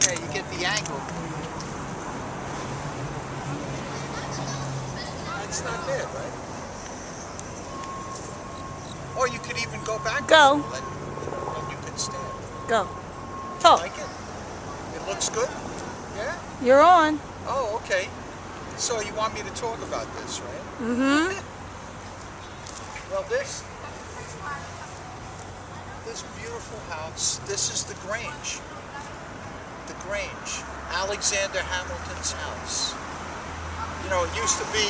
Yeah, you get the angle. That's not bad, right? Or you could even go back Go. a little and you could stand. Go. You Talk. like it? It looks good? Yeah? You're on. Oh, okay. So you want me to talk about this, right? Mm-hmm. Well, this beautiful house, this is the Grange. The Grange. Alexander Hamilton's house. You know, it used to be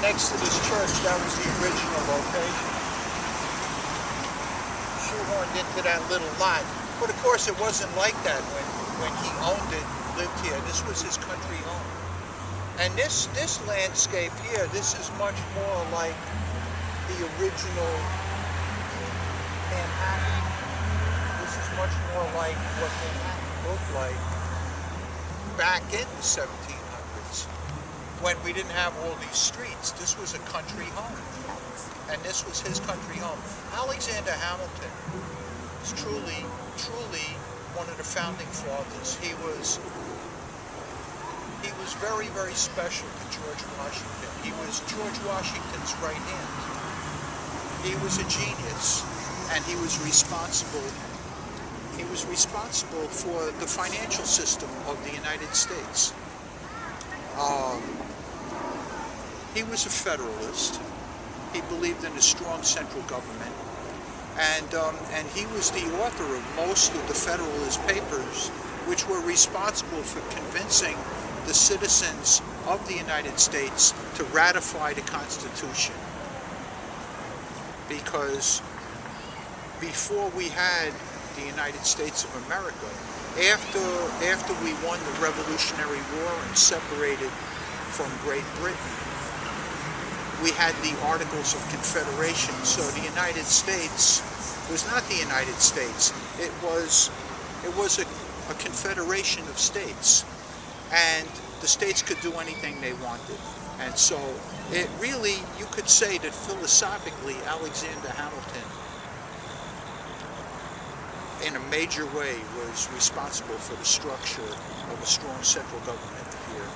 next to this church. That was the original location. Shoehorned into that little lot. But of course it wasn't like that when he owned it, lived here. This was his country home. And this landscape here, this is much more like the original Manhattan. This is much more like what Manhattan looked like back in the 1700s when we didn't have all these streets. This was a country home. And this was his country home. Alexander Hamilton is truly one of the founding fathers. He was very, very special to George Washington. He was George Washington's right hand. He was a genius, and he was responsible for the financial system of the United States. He was a Federalist. He believed in a strong central government, and he was the author of most of the Federalist Papers, which were responsible for convincing the citizens of the United States to ratify the Constitution. Because before we had the United States of America, after we won the Revolutionary War and separated from Great Britain, we had the Articles of Confederation. So the United States was not the United States. It was a confederation of states, and the states could do anything they wanted. And so it really, you could say that philosophically, Alexander Hamilton, in a major way, was responsible for the structure of a strong central government here.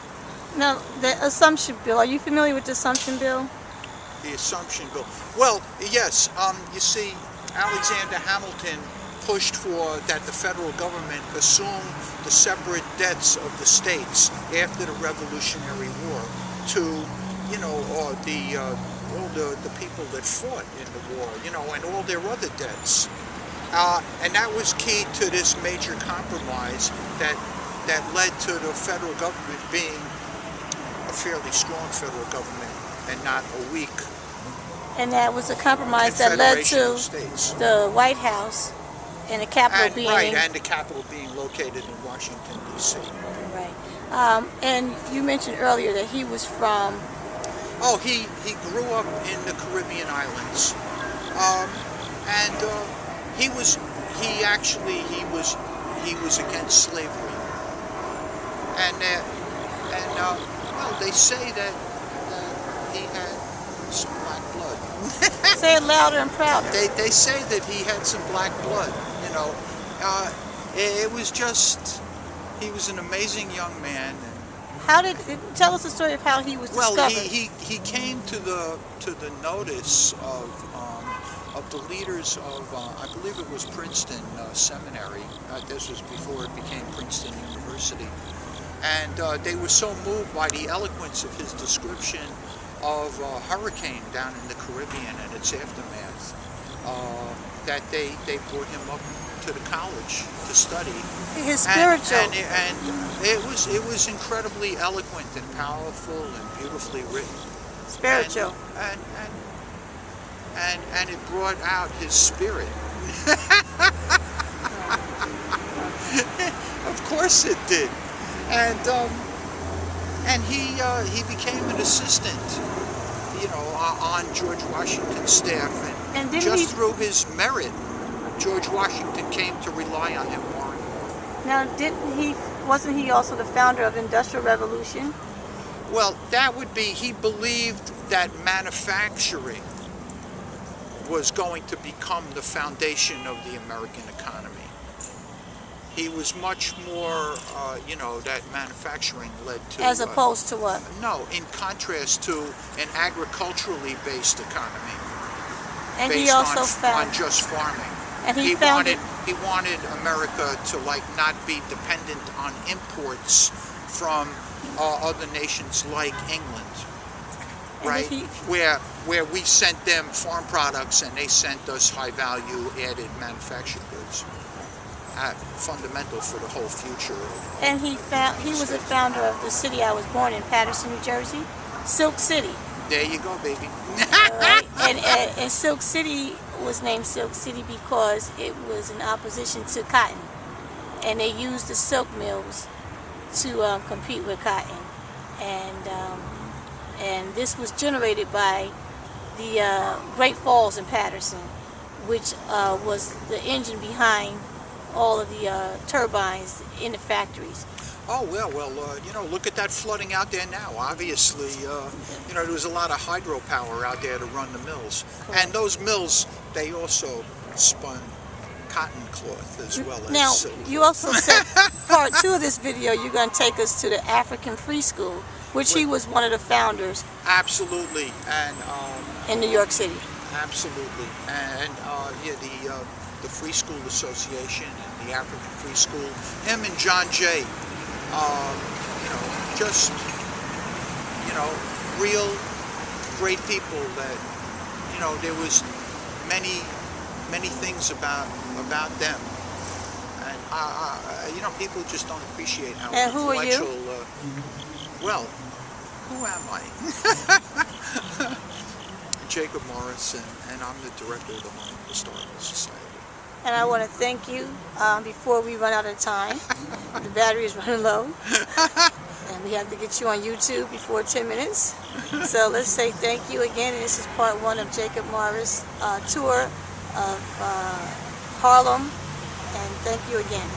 Now, the Assumption Bill. Are you familiar with the Assumption Bill? The Assumption Bill. Well, yes. You see, Alexander Hamilton pushed for that the federal government assume the separate debts of the states after the Revolutionary War to, you know, all the people that fought in the war, you know, and all their other debts. And that was key to this major compromise that led to the federal government being a fairly strong federal government and not a weak. And that was a compromise that led to the White House and the Capitol being... Right, and the Capitol being located in Washington, D.C. Right. And you mentioned earlier that he was from... Oh, he grew up in the Caribbean islands. He was against slavery. Well, they say that he had some black blood. Say it louder and prouder. They say that he had some black blood, you know. It was just, he was an amazing young man. Tell us the story of how he was discovered. Well, he came to the notice of the leaders of, I believe it was Princeton Seminary. This was before it became Princeton University. And they were so moved by the eloquence of his description of a hurricane down in the Caribbean and its aftermath, that they brought him up to the college to study. His spiritual. And it was incredibly eloquent and powerful and beautifully written. Spiritual. And it brought out his spirit. Of course it did. And he became an assistant, you know, on George Washington's staff, and just through his merit, George Washington came to rely on him more. Now, wasn't he also the founder of the Industrial Revolution? Well, that would be, he believed that manufacturing was going to become the foundation of the American economy. He was much more, you know, that manufacturing led to... As opposed to what? No, in contrast to an agriculturally based economy. And based he also on, found... on just farming. And He wanted America to like not be dependent on imports from other nations like England, right? Where we sent them farm products and they sent us high value added manufactured goods. Fundamental for the whole future. And he was a founder of the city I was born in, Paterson, New Jersey, Silk City. There you go, baby. Right? And Silk City was named Silk City because it was in opposition to cotton, and they used the silk mills to compete with cotton, and this was generated by the Great Falls in Paterson, which was the engine behind all of the turbines in the factories. Oh, well, you know, look at that flooding out there now. Obviously, you know, there was a lot of hydropower out there to run the mills. Correct. And those mills, they also spun cotton cloth as well as now, silk. You also said part 2 of this video, you're going to take us to the African Free School, which he was one of the founders. Absolutely. And in New York City. Absolutely. And yeah, the Free School Association and the African Free School, him and John Jay, you know, just, you know, real great people that, you know, there was many things about them. And, you know, people just don't appreciate how and who influential... are you? Well, who am I? Jacob Morris, and I'm the director of the Harlem Historical Society. And I want to thank you before we run out of time. The battery is running low. And we have to get you on YouTube before 10 minutes. So let's say thank you again. And this is part 1 of Jacob Morris' tour of Harlem. And thank you again.